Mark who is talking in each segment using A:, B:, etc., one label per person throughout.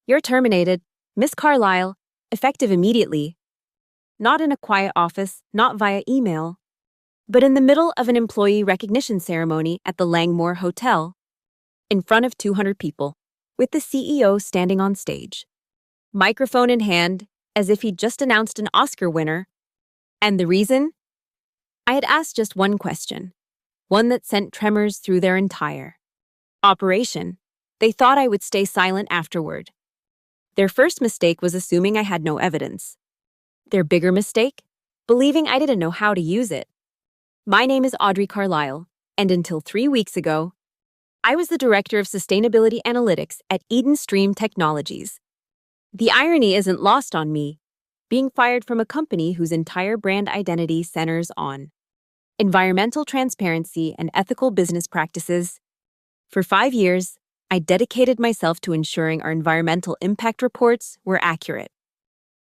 A: You're terminated, Miss Carlyle, effective immediately. Not in a quiet office, not via email, but in the middle of an employee recognition ceremony at the Langmore Hotel, in front of 200 people, with the CEO standing on stage, microphone in hand, as if he'd just announced an Oscar winner. And the reason? I had asked just one question, one that sent tremors through their entire operation. They thought I would stay silent afterward. Their first mistake was assuming I had no evidence. Their bigger mistake? Believing I didn't know how to use it. My name is Audrey Carlyle, and until 3 weeks ago, I was the Director of Sustainability Analytics at Eden Stream Technologies. The irony isn't lost on me, being fired from a company whose entire brand identity centers on environmental transparency and ethical business practices. For 5 years, I dedicated myself to ensuring our environmental impact reports were accurate,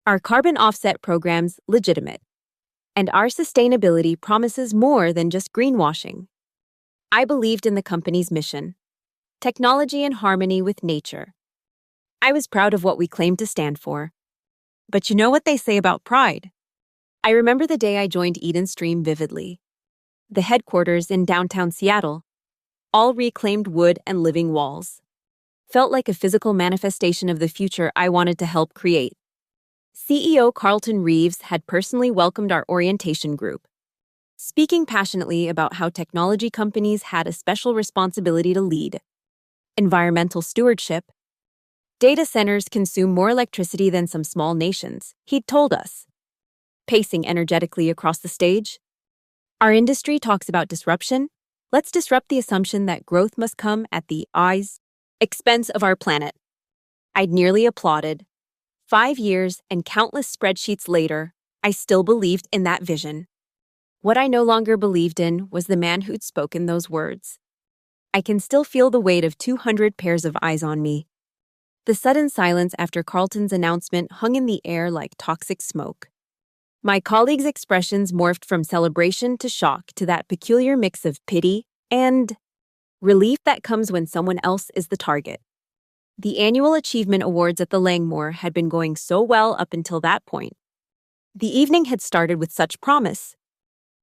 A: our carbon offset programs legitimate, and our sustainability promises more than just greenwashing. I believed in the company's mission, technology in harmony with nature. I was proud of what we claimed to stand for. But you know what they say about pride? I remember the day I joined Eden Stream vividly. The headquarters in downtown Seattle, all reclaimed wood and living walls, felt like a physical manifestation of the future I wanted to help create. CEO Carlton Reeves had personally welcomed our orientation group, speaking passionately about how technology companies had a special responsibility to lead environmental stewardship. Data centers consume more electricity than some small nations, he'd told us, pacing energetically across the stage. Our industry talks about disruption. Let's disrupt the assumption that growth must come at the expense of our planet. I'd nearly applauded. 5 years and countless spreadsheets later, I still believed in that vision. What I no longer believed in was the man who'd spoken those words. I can still feel the weight of 200 pairs of eyes on me. The sudden silence after Carlton's announcement hung in the air like toxic smoke. My colleagues' expressions morphed from celebration to shock to that peculiar mix of pity and relief that comes when someone else is the target. The annual achievement awards at the Langmore had been going so well up until that point. The evening had started with such promise.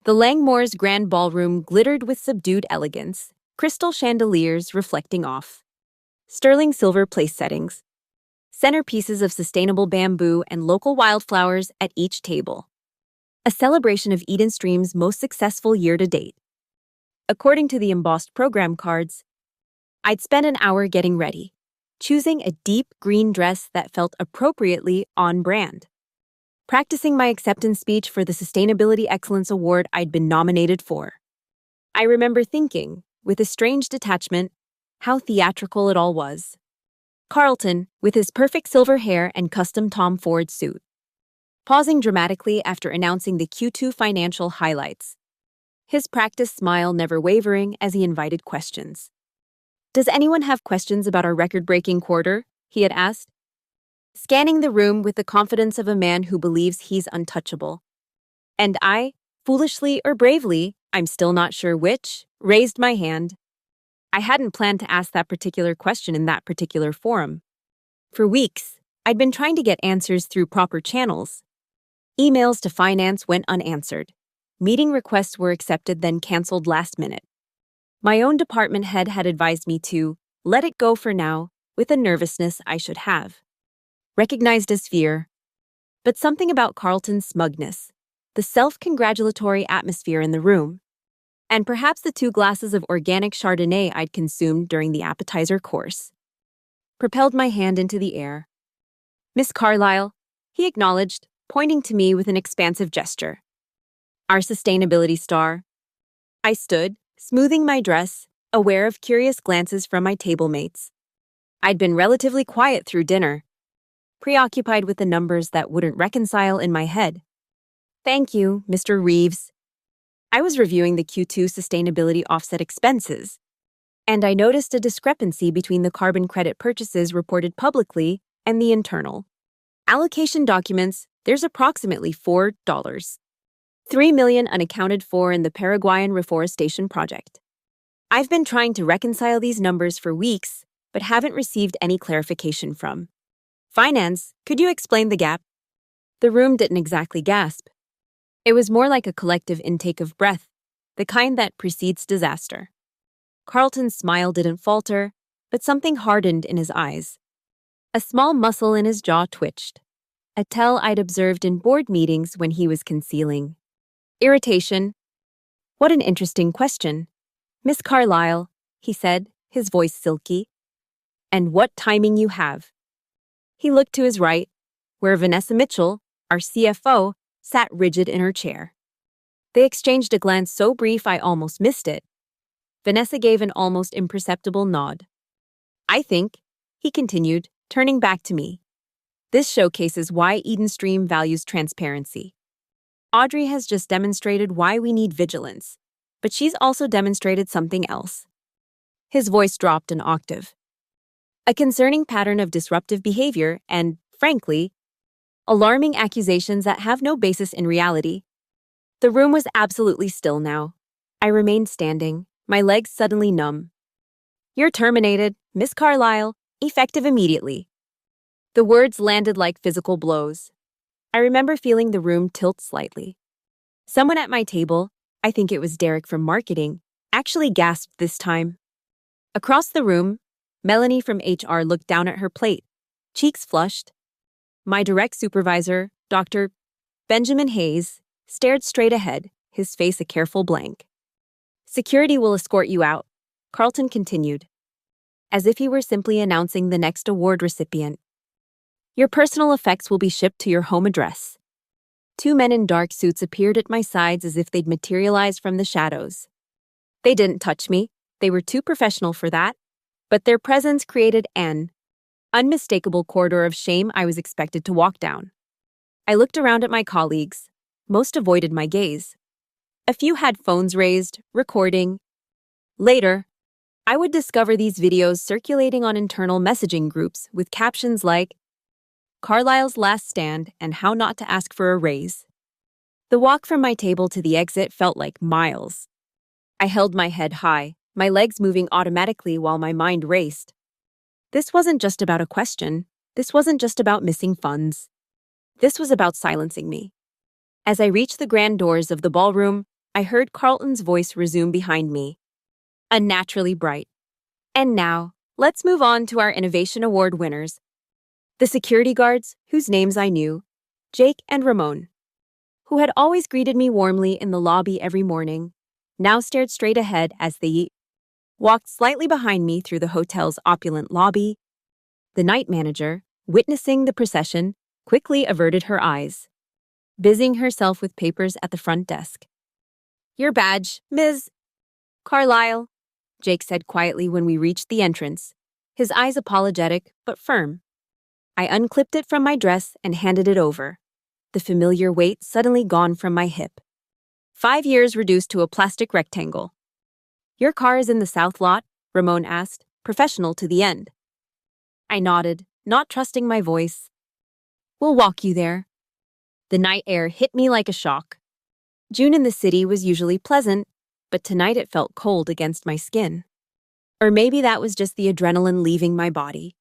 A: The Langmore's grand ballroom glittered with subdued elegance, crystal chandeliers reflecting off sterling silver place settings, centerpieces of sustainable bamboo and local wildflowers at each table. A celebration of Eden Stream's most successful year to date. According to the embossed program cards, I'd spent an hour getting ready, choosing a deep green dress that felt appropriately on brand, practicing my acceptance speech for the Sustainability Excellence Award I'd been nominated for. I remember thinking, with a strange detachment, how theatrical it all was. Carlton, with his perfect silver hair and custom Tom Ford suit, pausing dramatically after announcing the Q2 financial highlights, his practiced smile never wavering as he invited questions. "Does anyone have questions about our record-breaking quarter?" he had asked, scanning the room with the confidence of a man who believes he's untouchable. And I, foolishly or bravely, I'm still not sure which, raised my hand. I hadn't planned to ask that particular question in that particular forum. For weeks, I'd been trying to get answers through proper channels. Emails to finance went unanswered. Meeting requests were accepted then canceled last minute. My own department head had advised me to let it go for now with a nervousness I should have recognized as fear. But something about Carlton's smugness, the self-congratulatory atmosphere in the room, and perhaps the 2 glasses of organic Chardonnay I'd consumed during the appetizer course, propelled my hand into the air. "Miss Carlyle," he acknowledged, pointing to me with an expansive gesture. "Our sustainability star." I stood, smoothing my dress, aware of curious glances from my table mates. I'd been relatively quiet through dinner, preoccupied with the numbers that wouldn't reconcile in my head. "Thank you, Mr. Reeves." I was reviewing the Q2 sustainability offset expenses, and I noticed a discrepancy between the carbon credit purchases reported publicly and the internal allocation documents. There's approximately $4.3 million unaccounted for in the Paraguayan reforestation project. I've been trying to reconcile these numbers for weeks, but haven't received any clarification from Finance, could you explain the gap? The room didn't exactly gasp. It was more like a collective intake of breath, the kind that precedes disaster. Carlton's smile didn't falter, but something hardened in his eyes. A small muscle in his jaw twitched, a tell I'd observed in board meetings when he was concealing irritation. What an interesting question. Miss Carlyle, he said, his voice silky. And what timing you have. He looked to his right, where Vanessa Mitchell, our CFO, sat rigid in her chair. They exchanged a glance so brief I almost missed it. Vanessa gave an almost imperceptible nod. I think, he continued, turning back to me, this showcases why Eden Stream values transparency. Audrey has just demonstrated why we need vigilance, but she's also demonstrated something else. His voice dropped an octave. A concerning pattern of disruptive behavior and, frankly, alarming accusations that have no basis in reality. The room was absolutely still now. I remained standing, my legs suddenly numb. You're terminated, Miss Carlyle, effective immediately. The words landed like physical blows. I remember feeling the room tilt slightly. Someone at my table, I think it was Derek from marketing, actually gasped this time. Across the room, Melanie from HR looked down at her plate, cheeks flushed. My direct supervisor, Dr. Benjamin Hayes, stared straight ahead, his face a careful blank. Security will escort you out, Carlton continued, as if he were simply announcing the next award recipient. Your personal effects will be shipped to your home address. Two men in dark suits appeared at my sides as if they'd materialized from the shadows. They didn't touch me, they were too professional for that, but their presence created an unmistakable corridor of shame I was expected to walk down. I looked around at my colleagues. Most avoided my gaze. A few had phones raised, recording. Later, I would discover these videos circulating on internal messaging groups with captions like, Carlisle's last stand and how not to ask for a raise. The walk from my table to the exit felt like miles. I held my head high, my legs moving automatically while my mind raced. This wasn't just about a question. This wasn't just about missing funds. This was about silencing me. As I reached the grand doors of the ballroom, I heard Carlton's voice resume behind me, unnaturally bright. And now, let's move on to our Innovation Award winners. The security guards, whose names I knew, Jake and Ramon, who had always greeted me warmly in the lobby every morning, now stared straight ahead as they walked slightly behind me through the hotel's opulent lobby. The night manager, witnessing the procession, quickly averted her eyes, busying herself with papers at the front desk. Your badge, Ms. Carlyle, Jake said quietly when we reached the entrance, his eyes apologetic but firm. I unclipped it from my dress and handed it over, the familiar weight suddenly gone from my hip. 5 years reduced to a plastic rectangle. Your car is in the south lot? Ramon asked, professional to the end. I nodded, not trusting my voice. We'll walk you there. The night air hit me like a shock. June in the city was usually pleasant, but tonight it felt cold against my skin. Or maybe that was just the adrenaline leaving my body.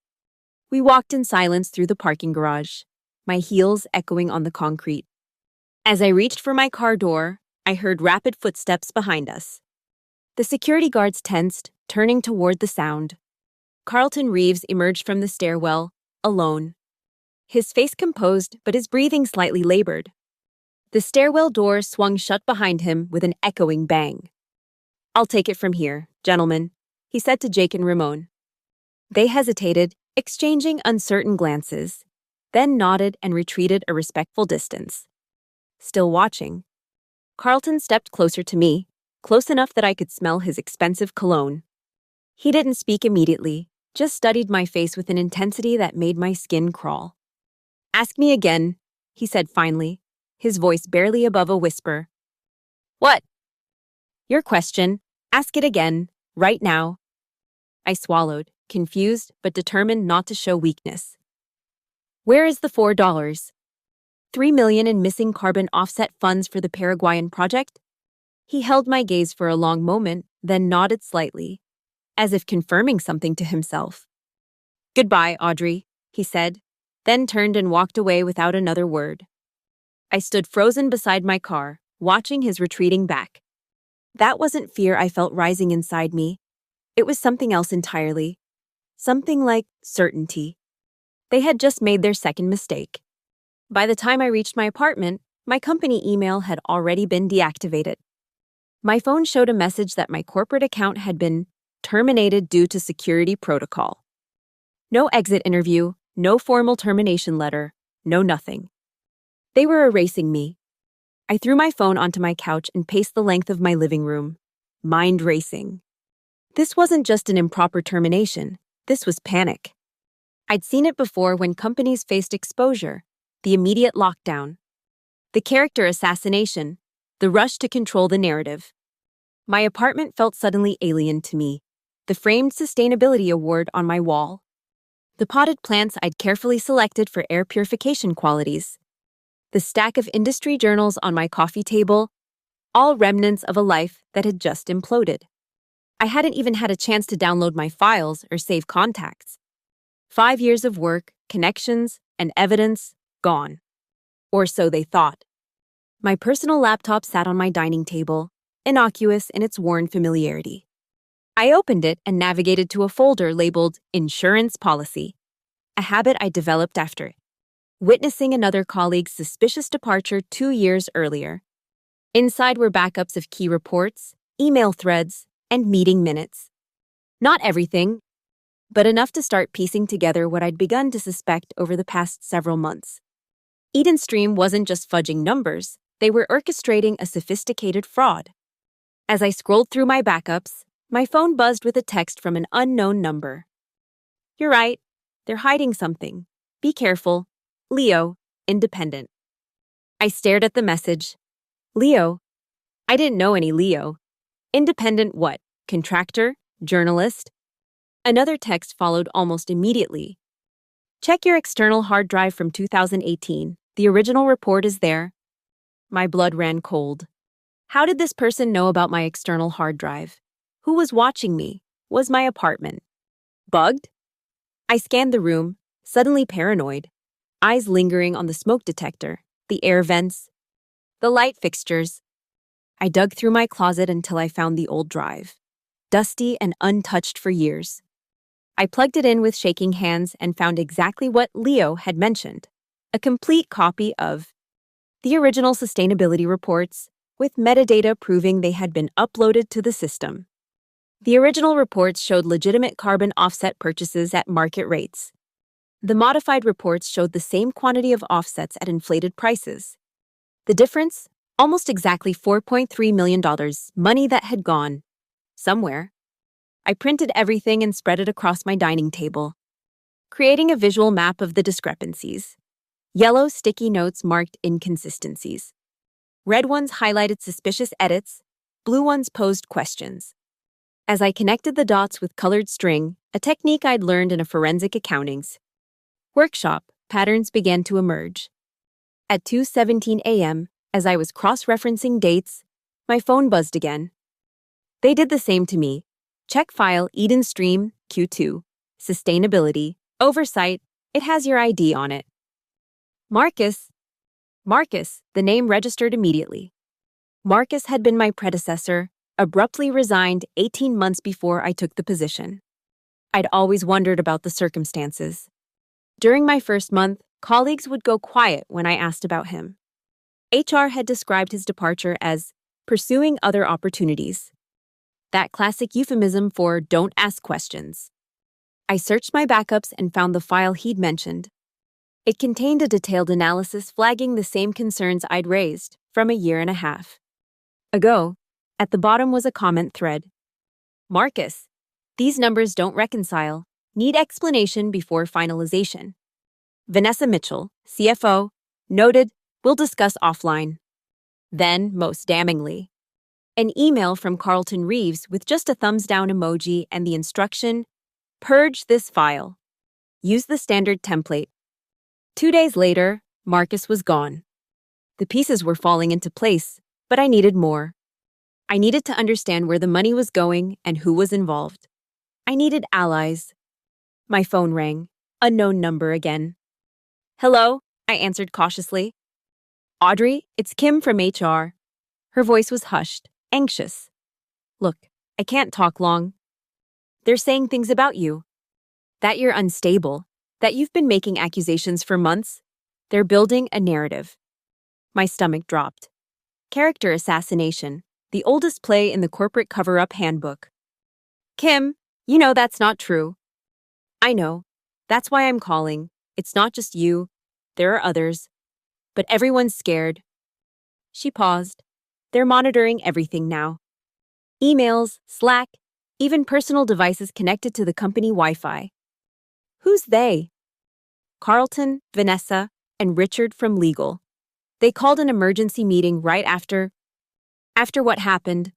A: We walked in silence through the parking garage, my heels echoing on the concrete. As I reached for my car door, I heard rapid footsteps behind us. The security guards tensed, turning toward the sound. Carlton Reeves emerged from the stairwell, alone. His face composed, but his breathing slightly labored. The stairwell door swung shut behind him with an echoing bang. I'll take it from here, gentlemen, he said to Jake and Ramon. They hesitated, exchanging uncertain glances, then nodded and retreated a respectful distance. Still watching, Carlton stepped closer to me, close enough that I could smell his expensive cologne. He didn't speak immediately, just studied my face with an intensity that made my skin crawl. Ask me again, he said finally, his voice barely above a whisper. What? Your question. Ask it again, right now. I swallowed, confused but determined not to show weakness. Where is the $4? $3 million in missing carbon offset funds for the Paraguayan project? He held my gaze for a long moment, then nodded slightly, as if confirming something to himself. Goodbye, Audrey, he said, then turned and walked away without another word. I stood frozen beside my car, watching his retreating back. That wasn't fear I felt rising inside me. It was something else entirely. Something like certainty. They had just made their second mistake. By the time I reached my apartment, my company email had already been deactivated. My phone showed a message that my corporate account had been terminated due to security protocol. No exit interview, no formal termination letter, no nothing. They were erasing me. I threw my phone onto my couch and paced the length of my living room, mind racing. This wasn't just an improper termination, this was panic. I'd seen it before when companies faced exposure, the immediate lockdown, the character assassination, the rush to control the narrative. My apartment felt suddenly alien to me, the framed sustainability award on my wall, the potted plants I'd carefully selected for air purification qualities, the stack of industry journals on my coffee table, all remnants of a life that had just imploded. I hadn't even had a chance to download my files or save contacts. 5 years of work, connections, and evidence gone. Or so they thought. My personal laptop sat on my dining table, innocuous in its worn familiarity. I opened it and navigated to a folder labeled Insurance Policy, a habit I developed after witnessing another colleague's suspicious departure 2 years earlier. Inside were backups of key reports, email threads, and meeting minutes. Not everything, but enough to start piecing together what I'd begun to suspect over the past several months. Eden Stream wasn't just fudging numbers, they were orchestrating a sophisticated fraud. As I scrolled through my backups, my phone buzzed with a text from an unknown number. "You're right, they're hiding something. Be careful. Leo, independent." I stared at the message. Leo? I didn't know any Leo. Independent what? Contractor? Journalist? Another text followed almost immediately. "Check your external hard drive from 2018. The original report is there." My blood ran cold. How did this person know about my external hard drive? Who was watching me? Was my apartment bugged? I scanned the room, suddenly paranoid, eyes lingering on the smoke detector, the air vents, the light fixtures. I dug through my closet until I found the old drive, dusty and untouched for years. I plugged it in with shaking hands and found exactly what Leo had mentioned, a complete copy of the original sustainability reports, with metadata proving they had been uploaded to the system. The original reports showed legitimate carbon offset purchases at market rates. The modified reports showed the same quantity of offsets at inflated prices. The difference? Almost exactly $4.3 million, money that had gone somewhere. I printed everything and spread it across my dining table, creating a visual map of the discrepancies. Yellow sticky notes marked inconsistencies. Red ones highlighted suspicious edits, blue ones posed questions. As I connected the dots with colored string, a technique I'd learned in a forensic accountings workshop, patterns began to emerge. At 2:17 a.m., as I was cross-referencing dates, my phone buzzed again. They did the same to me. Check file Eden Stream, Q2, Sustainability, Oversight, it has your ID on it. Marcus, the name registered immediately. Marcus had been my predecessor, abruptly resigned 18 months before I took the position. I'd always wondered about the circumstances. During my first month, colleagues would go quiet when I asked about him. HR had described his departure as pursuing other opportunities. That classic euphemism for don't ask questions. I searched my backups and found the file he'd mentioned. It contained a detailed analysis flagging the same concerns I'd raised from a year and a half ago. At the bottom was a comment thread. Marcus, these numbers don't reconcile. Need explanation before finalization. Vanessa Mitchell, CFO, noted, we'll discuss offline. Then, most damningly, an email from Carlton Reeves with just a thumbs down emoji and the instruction, purge this file. Use the standard template. 2 days later, Marcus was gone. The pieces were falling into place, but I needed more. I needed to understand where the money was going and who was involved. I needed allies. My phone rang. Unknown number again. Hello, I answered cautiously. Audrey, it's Kim from HR. Her voice was hushed, anxious. Look, I can't talk long. They're saying things about you. That you're unstable, that you've been making accusations for months. They're building a narrative. My stomach dropped. Character assassination, the oldest play in the corporate cover-up handbook. Kim, you know that's not true. I know. That's why I'm calling. It's not just you. There are others. But everyone's scared. She paused. They're monitoring everything now. Emails, Slack, even personal devices connected to the company Wi-Fi. Who's they? Carlton, Vanessa, and Richard from legal. They called an emergency meeting right after what happened.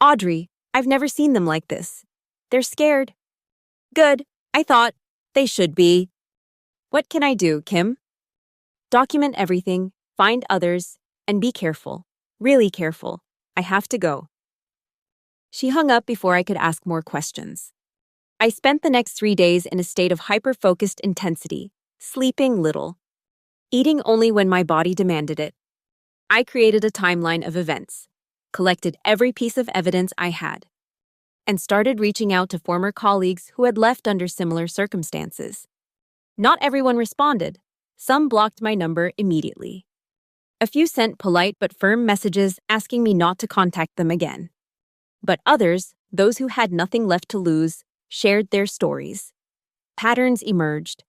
A: Audrey, I've never seen them like this. They're scared. Good, I thought. They should be. What can I do, Kim? Document everything, find others, and be careful. Really careful. I have to go. She hung up before I could ask more questions. I spent the next 3 days in a state of hyper-focused intensity, sleeping little, eating only when my body demanded it. I created a timeline of events, collected every piece of evidence I had, and started reaching out to former colleagues who had left under similar circumstances. Not everyone responded. Some blocked my number immediately. A few sent polite but firm messages asking me not to contact them again. But others, those who had nothing left to lose, shared their stories. Patterns emerged.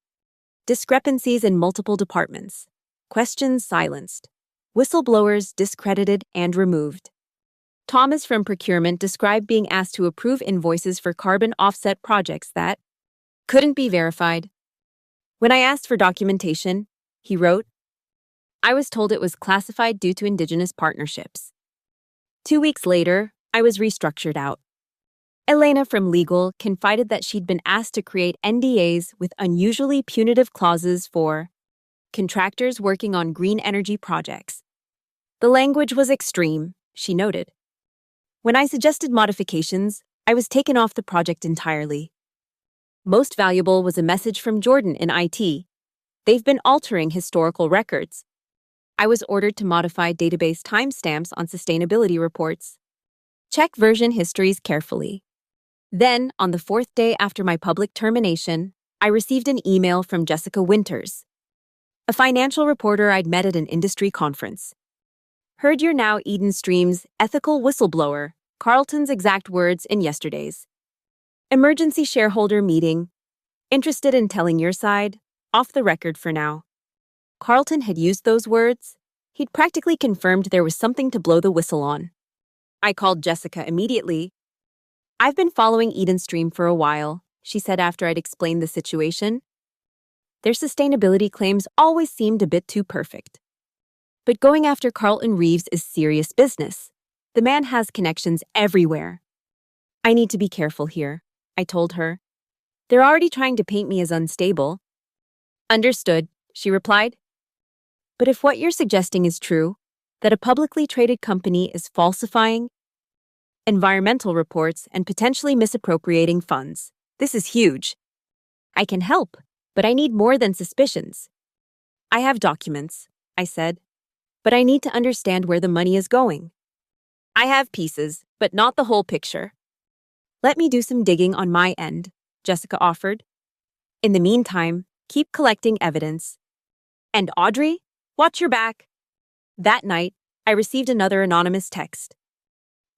A: Discrepancies in multiple departments. Questions silenced. Whistleblowers discredited and removed. Thomas from procurement described being asked to approve invoices for carbon offset projects that couldn't be verified. When I asked for documentation, he wrote, I was told it was classified due to Indigenous partnerships. 2 weeks later, I was restructured out. Elena from legal confided that she'd been asked to create NDAs with unusually punitive clauses for contractors working on green energy projects. The language was extreme, she noted. When I suggested modifications, I was taken off the project entirely. Most valuable was a message from Jordan in IT. They've been altering historical records. I was ordered to modify database timestamps on sustainability reports. Check version histories carefully. Then, on the 4th day after my public termination, I received an email from Jessica Winters, a financial reporter I'd met at an industry conference. Heard you're now Eden Stream's ethical whistleblower, Carlton's exact words in yesterday's emergency shareholder meeting. Interested in telling your side? Off the record for now. Carlton had used those words. He'd practically confirmed there was something to blow the whistle on. I called Jessica immediately. I've been following Eden Stream for a while, she said after I'd explained the situation. Their sustainability claims always seemed a bit too perfect. But going after Carlton Reeves is serious business. The man has connections everywhere. I need to be careful here, I told her. They're already trying to paint me as unstable. Understood, she replied. But if what you're suggesting is true, that a publicly traded company is falsifying environmental reports and potentially misappropriating funds, this is huge. I can help, but I need more than suspicions. I have documents, I said, but I need to understand where the money is going. I have pieces, but not the whole picture. Let me do some digging on my end, Jessica offered. In the meantime, keep collecting evidence. And Audrey, watch your back. That night, I received another anonymous text.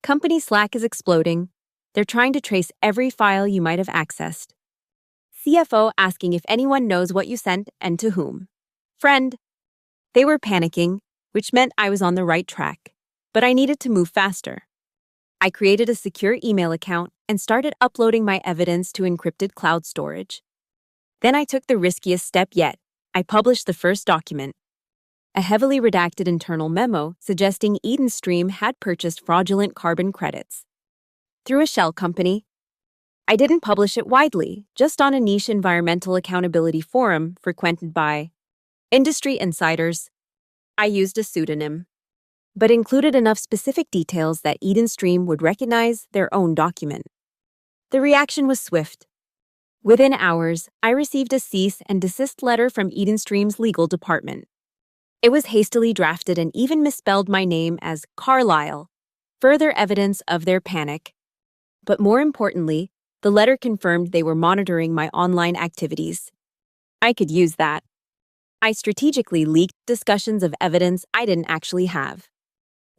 A: Company Slack is exploding. They're trying to trace every file you might have accessed. CFO asking if anyone knows what you sent and to whom. Friend. They were panicking, which meant I was on the right track, but I needed to move faster. I created a secure email account and started uploading my evidence to encrypted cloud storage. Then I took the riskiest step yet. I published the first document. A heavily redacted internal memo suggesting Eden Stream had purchased fraudulent carbon credits through a shell company. I didn't publish it widely, just on a niche environmental accountability forum frequented by industry insiders. I used a pseudonym, but included enough specific details that Eden Stream would recognize their own document. The reaction was swift. Within hours, I received a cease and desist letter from Eden Stream's legal department. It was hastily drafted and even misspelled my name as Carlisle, further evidence of their panic. But more importantly, the letter confirmed they were monitoring my online activities. I could use that. I strategically leaked discussions of evidence I didn't actually have,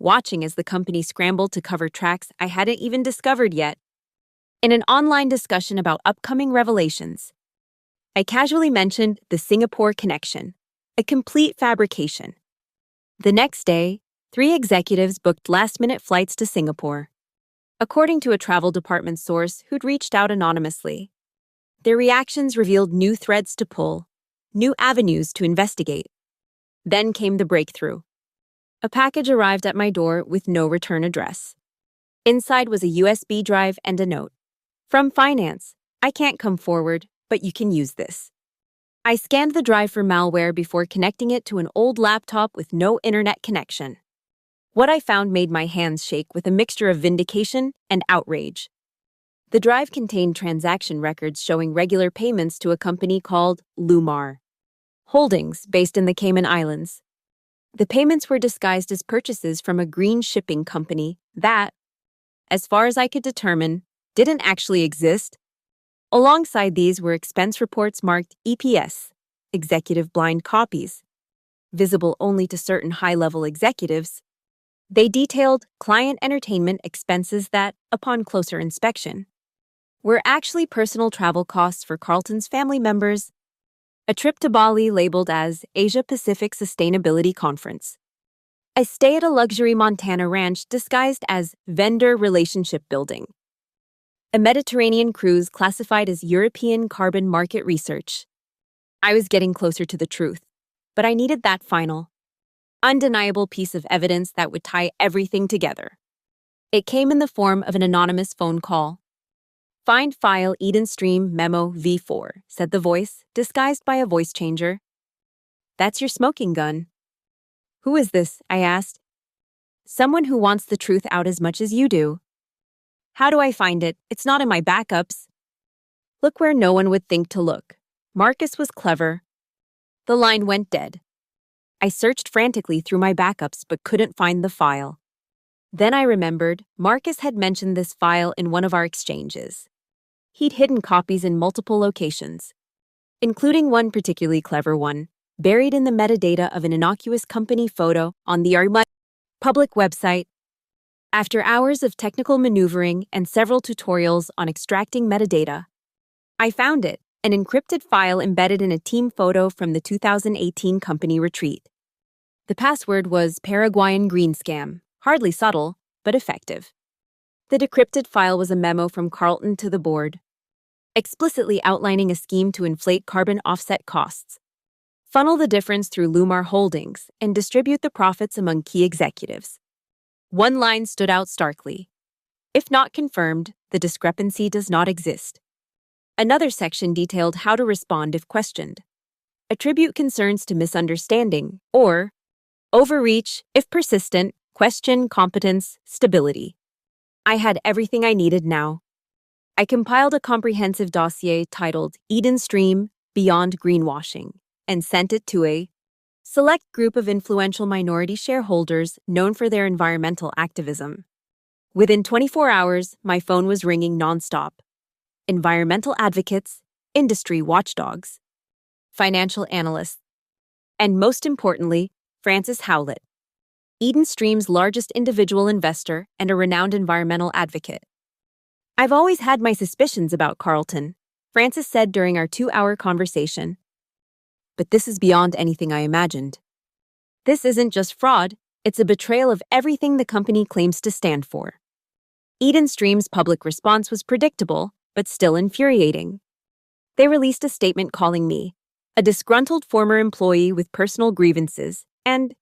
A: watching as the company scrambled to cover tracks I hadn't even discovered yet. In an online discussion about upcoming revelations, I casually mentioned the Singapore connection, a complete fabrication. The next day, 3 executives booked last-minute flights to Singapore, according to a travel department source who'd reached out anonymously. Their reactions revealed new threads to pull, new avenues to investigate. Then came the breakthrough. A package arrived at my door with no return address. Inside was a USB drive and a note. From finance, I can't come forward, but you can use this. I scanned the drive for malware before connecting it to an old laptop with no internet connection. What I found made my hands shake with a mixture of vindication and outrage. The drive contained transaction records showing regular payments to a company called Lumar Holdings, based in the Cayman Islands. The payments were disguised as purchases from a green shipping company that, as far as I could determine, didn't actually exist. Alongside these were expense reports marked EPS, executive blind copies, visible only to certain high-level executives. They detailed client entertainment expenses that, upon closer inspection, were actually personal travel costs for Carlton's family members, a trip to Bali labeled as Asia-Pacific Sustainability Conference, a stay at a luxury Montana ranch disguised as vendor relationship building, a Mediterranean cruise classified as European carbon market research. I was getting closer to the truth, but I needed that final, undeniable piece of evidence that would tie everything together. It came in the form of an anonymous phone call. "Find file Eden Stream Memo V4, said the voice, disguised by a voice changer. "That's your smoking gun." "Who is this?" I asked. "Someone who wants the truth out as much as you do." "How do I find it? It's not in my backups." "Look where no one would think to look." Marcus was clever. The line went dead. I searched frantically through my backups but couldn't find the file. Then I remembered Marcus had mentioned this file in one of our exchanges. He'd hidden copies in multiple locations, including one particularly clever one, buried in the metadata of an innocuous company photo on the ARMA public website. After hours of technical maneuvering and several tutorials on extracting metadata, I found it, an encrypted file embedded in a team photo from the 2018 company retreat. The password was Paraguayan Green Scam, hardly subtle, but effective. The decrypted file was a memo from Carlton to the board, explicitly outlining a scheme to inflate carbon offset costs, funnel the difference through Lumar Holdings, and distribute the profits among key executives. One line stood out starkly. "If not confirmed, the discrepancy does not exist." Another section detailed how to respond if questioned. Attribute concerns to misunderstanding, or overreach if persistent, question competence, stability. I had everything I needed now. I compiled a comprehensive dossier titled Eden Stream Beyond Greenwashing and sent it to a select group of influential minority shareholders known for their environmental activism. Within 24 hours, my phone was ringing nonstop. Environmental advocates, industry watchdogs, financial analysts, and most importantly, Francis Howlett, Eden Stream's largest individual investor and a renowned environmental advocate. "I've always had my suspicions about Carlton," Francis said during our 2-hour conversation. "But this is beyond anything I imagined. This isn't just fraud, it's a betrayal of everything the company claims to stand for." Eden Stream's public response was predictable, but still infuriating. They released a statement calling me a disgruntled former employee with personal grievances and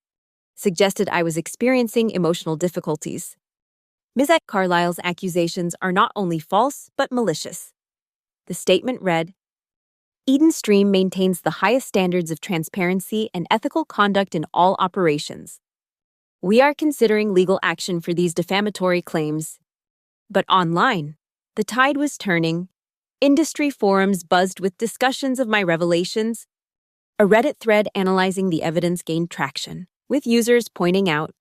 A: suggested I was experiencing emotional difficulties. Ms. Carlisle's accusations are not only false, but malicious. The statement read, "Eden Stream maintains the highest standards of transparency and ethical conduct in all operations. We are considering legal action for these defamatory claims." But online, the tide was turning. Industry forums buzzed with discussions of my revelations. A Reddit thread analyzing the evidence gained traction, with users pointing out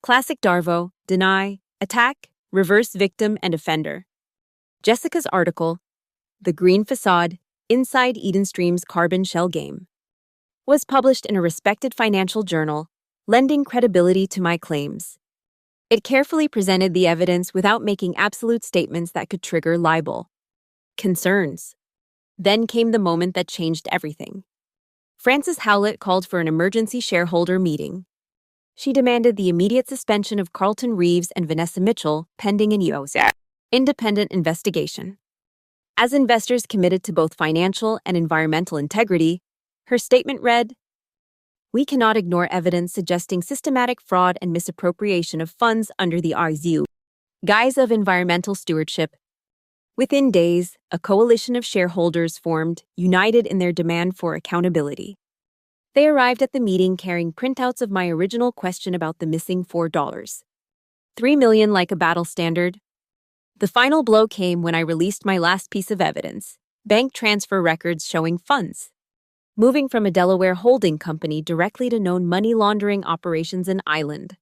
A: classic Darvo, deny, attack, reverse victim and offender. Jessica's article, The Green Facade, Inside Eden Stream's Carbon Shell Game, was published in a respected financial journal, lending credibility to my claims. It carefully presented the evidence without making absolute statements that could trigger libel concerns. Then came the moment that changed everything. Frances Howlett called for an emergency shareholder meeting. She demanded the immediate suspension of Carlton Reeves and Vanessa Mitchell pending an independent investigation. As investors committed to both financial and environmental integrity, her statement read, "We cannot ignore evidence suggesting systematic fraud and misappropriation of funds under the guise of environmental stewardship." Within days, a coalition of shareholders formed, united in their demand for accountability. They arrived at the meeting carrying printouts of my original question about the missing $4. $3 million like a battle standard. The final blow came when I released my last piece of evidence, bank transfer records showing funds moving from a Delaware holding company directly to known money laundering operations in Ireland.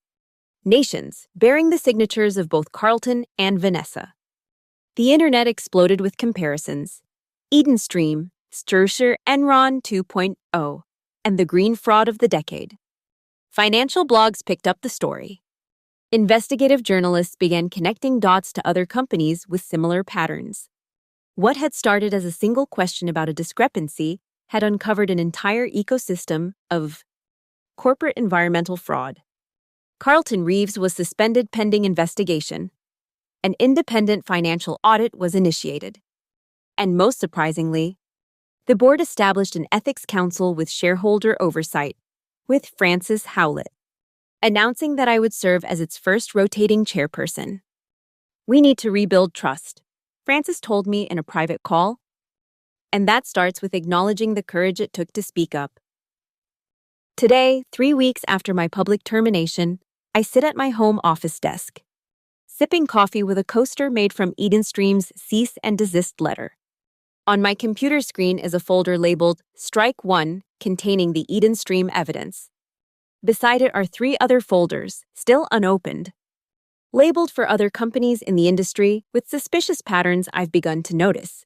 A: Nations bearing the signatures of both Carlton and Vanessa. The internet exploded with comparisons. Eden Stream, Sturzer Enron 2.0, and the green fraud of the decade. Financial blogs picked up the story. Investigative journalists began connecting dots to other companies with similar patterns. What had started as a single question about a discrepancy had uncovered an entire ecosystem of corporate environmental fraud. Carlton Reeves was suspended pending investigation. An independent financial audit was initiated. And most surprisingly, the board established an ethics council with shareholder oversight, with Frances Howlett, announcing that I would serve as its first rotating chairperson. "We need to rebuild trust," Frances told me in a private call. And that starts with acknowledging the courage it took to speak up. Today, 3 weeks after my public termination, I sit at my home office desk, sipping coffee with a coaster made from Eden Stream's cease and desist letter. On my computer screen is a folder labeled Strike 1, containing the Eden Stream evidence. Beside it are 3 other folders, still unopened, labeled for other companies in the industry with suspicious patterns I've begun to notice.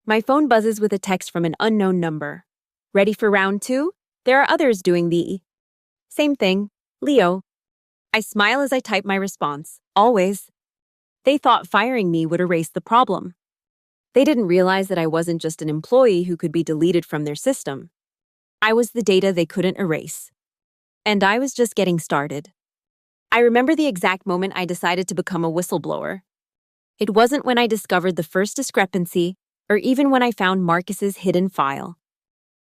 A: My phone buzzes with a text from an unknown number. "Ready for round 2? There are others doing the same thing, Leo." I smile as I type my response. Always. They thought firing me would erase the problem. They didn't realize that I wasn't just an employee who could be deleted from their system. I was the data they couldn't erase. And I was just getting started. I remember the exact moment I decided to become a whistleblower. It wasn't when I discovered the first discrepancy, or even when I found Marcus's hidden file.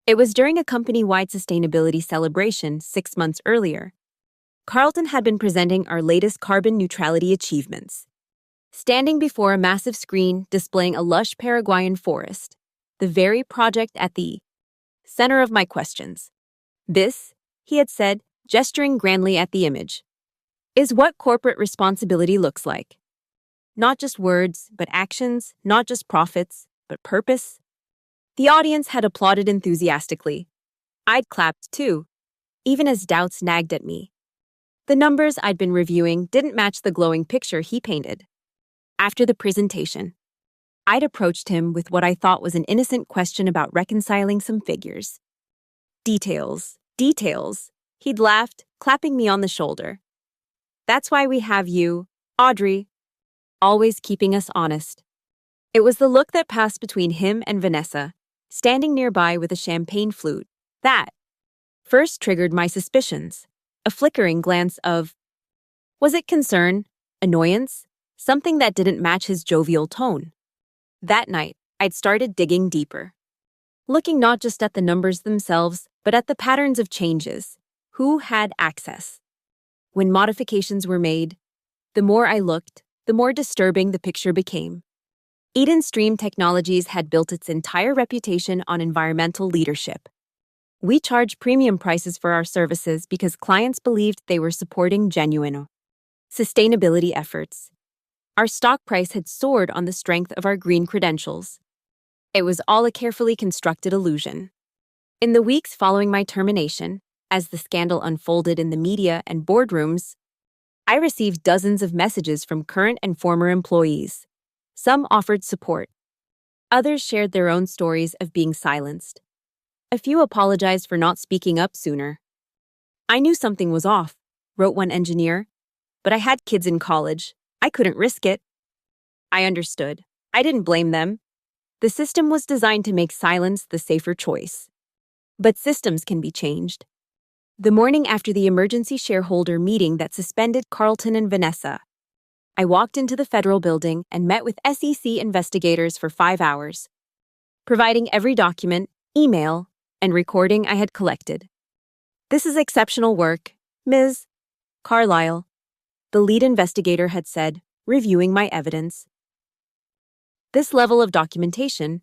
A: It was during a company-wide sustainability celebration 6 months earlier. Carlton had been presenting our latest carbon neutrality achievements. Standing before a massive screen displaying a lush Paraguayan forest, the very project at the center of my questions. "This," he had said, gesturing grandly at the image, "is what corporate responsibility looks like. Not just words, but actions, not just profits, but purpose." The audience had applauded enthusiastically. I'd clapped too, even as doubts nagged at me. The numbers I'd been reviewing didn't match the glowing picture he painted. After the presentation, I'd approached him with what I thought was an innocent question about reconciling some figures. Details. He'd laughed, clapping me on the shoulder. "That's why we have you, Audrey, always keeping us honest." It was the look that passed between him and Vanessa, standing nearby with a champagne flute, that first triggered my suspicions. A flickering glance of, was it concern, annoyance, something that didn't match his jovial tone? That night, I'd started digging deeper, looking not just at the numbers themselves, but at the patterns of changes. Who had access? When modifications were made, the more I looked, the more disturbing the picture became. Eden Stream Technologies had built its entire reputation on environmental leadership. We charged premium prices for our services because clients believed they were supporting genuine sustainability efforts. Our stock price had soared on the strength of our green credentials. It was all a carefully constructed illusion. In the weeks following my termination, as the scandal unfolded in the media and boardrooms, I received dozens of messages from current and former employees. Some offered support. Others shared their own stories of being silenced. A few apologized for not speaking up sooner. "I knew something was off," wrote one engineer, "but I had kids in college. I couldn't risk it." I understood. I didn't blame them. The system was designed to make silence the safer choice. But systems can be changed. The morning after the emergency shareholder meeting that suspended Carlton and Vanessa, I walked into the federal building and met with SEC investigators for 5 hours, providing every document, email, and recording I had collected. "This is exceptional work, Ms. Carlyle," the lead investigator had said, reviewing my evidence. "This level of documentation.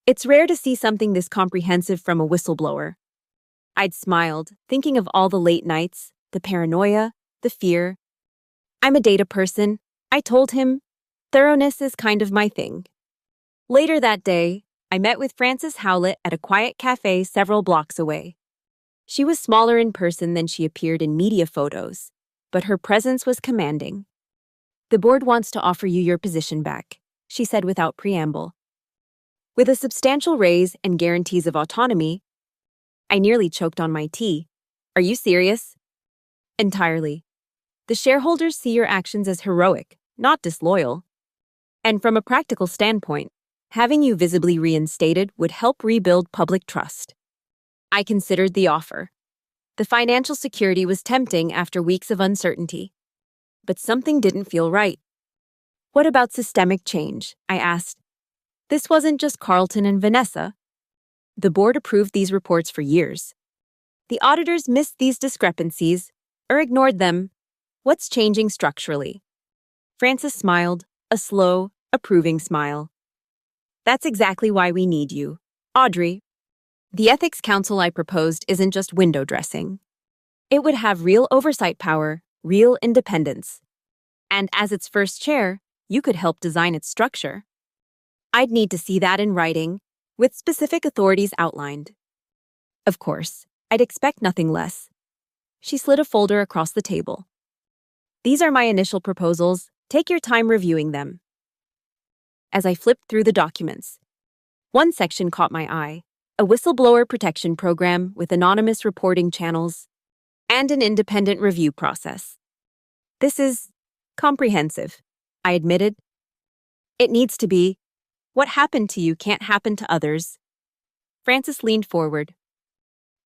A: It's rare to see something this comprehensive from a whistleblower." I'd smiled, thinking of all the late nights, the paranoia, the fear. "I'm a data person," I told him. "Thoroughness is kind of my thing." Later that day, I met with Frances Howlett at a quiet cafe several blocks away. She was smaller in person than she appeared in media photos, but her presence was commanding. "The board wants to offer you your position back," she said without preamble. With a substantial raise and guarantees of autonomy, I nearly choked on my tea. "Are you serious?" "Entirely. The shareholders see your actions as heroic, not disloyal. And from a practical standpoint, having you visibly reinstated would help rebuild public trust." I considered the offer. The financial security was tempting after weeks of uncertainty. But something didn't feel right. "What about systemic change?" I asked. This wasn't just Carlton and Vanessa. The board approved these reports for years. The auditors missed these discrepancies or ignored them. What's changing structurally? Frances smiled, a slow, approving smile. "That's exactly why we need you, Audrey. The Ethics Council I proposed isn't just window dressing. It would have real oversight power, real independence. And as its first chair, you could help design its structure. I'd need to see that in writing, with specific authorities outlined." Of course, I'd expect nothing less. She slid a folder across the table. "These are my initial proposals. Take your time reviewing them." As I flipped through the documents, one section caught my eye: a whistleblower protection program with anonymous reporting channels and an independent review process. "This is comprehensive," I admitted. "It needs to be. What happened to you can't happen to others." Frances leaned forward.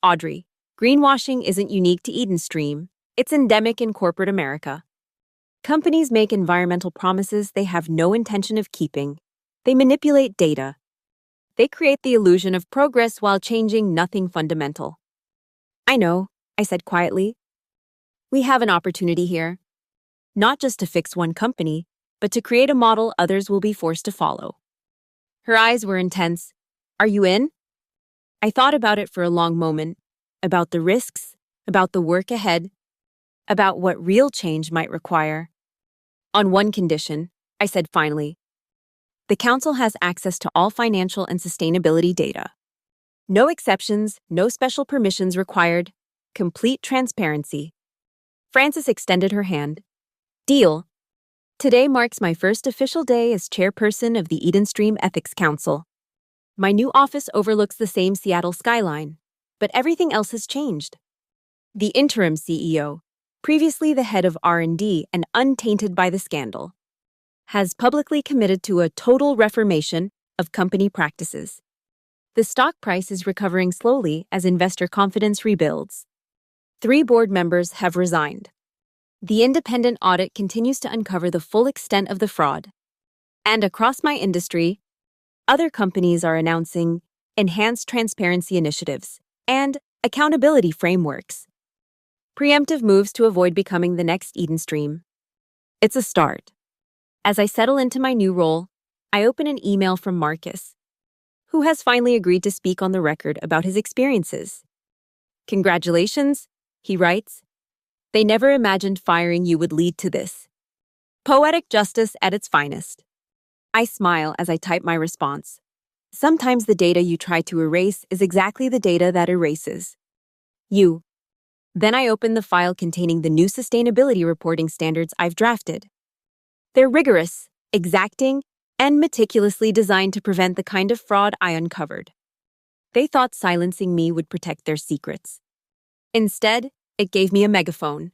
A: "Audrey, greenwashing isn't unique to Eden Stream. It's endemic in corporate America. Companies make environmental promises they have no intention of keeping. They manipulate data. They create the illusion of progress while changing nothing fundamental." "I know," I said quietly. "We have an opportunity here. Not just to fix one company, but to create a model others will be forced to follow." Her eyes were intense. "Are you in?" I thought about it for a long moment, about the risks, about the work ahead, about what real change might require. "On one condition," I said finally. "The council has access to all financial and sustainability data. No exceptions, no special permissions required, complete transparency." Frances extended her hand. "Deal. Today marks my first official day as chairperson of the Eden Stream Ethics Council. My new office overlooks the same Seattle skyline, but everything else has changed. The interim CEO, previously the head of R&D and untainted by the scandal, has publicly committed to a total reformation of company practices. The stock price is recovering slowly as investor confidence rebuilds. 3 board members have resigned. The independent audit continues to uncover the full extent of the fraud. And across my industry, other companies are announcing enhanced transparency initiatives and accountability frameworks. Preemptive moves to avoid becoming the next Eden Stream. It's a start. As I settle into my new role, I open an email from Marcus, who has finally agreed to speak on the record about his experiences. "Congratulations," he writes. "They never imagined firing you would lead to this. Poetic justice at its finest." I smile as I type my response. Sometimes the data you try to erase is exactly the data that erases you. Then I open the file containing the new sustainability reporting standards I've drafted. They're rigorous, exacting, and meticulously designed to prevent the kind of fraud I uncovered. They thought silencing me would protect their secrets. Instead, it gave me a megaphone.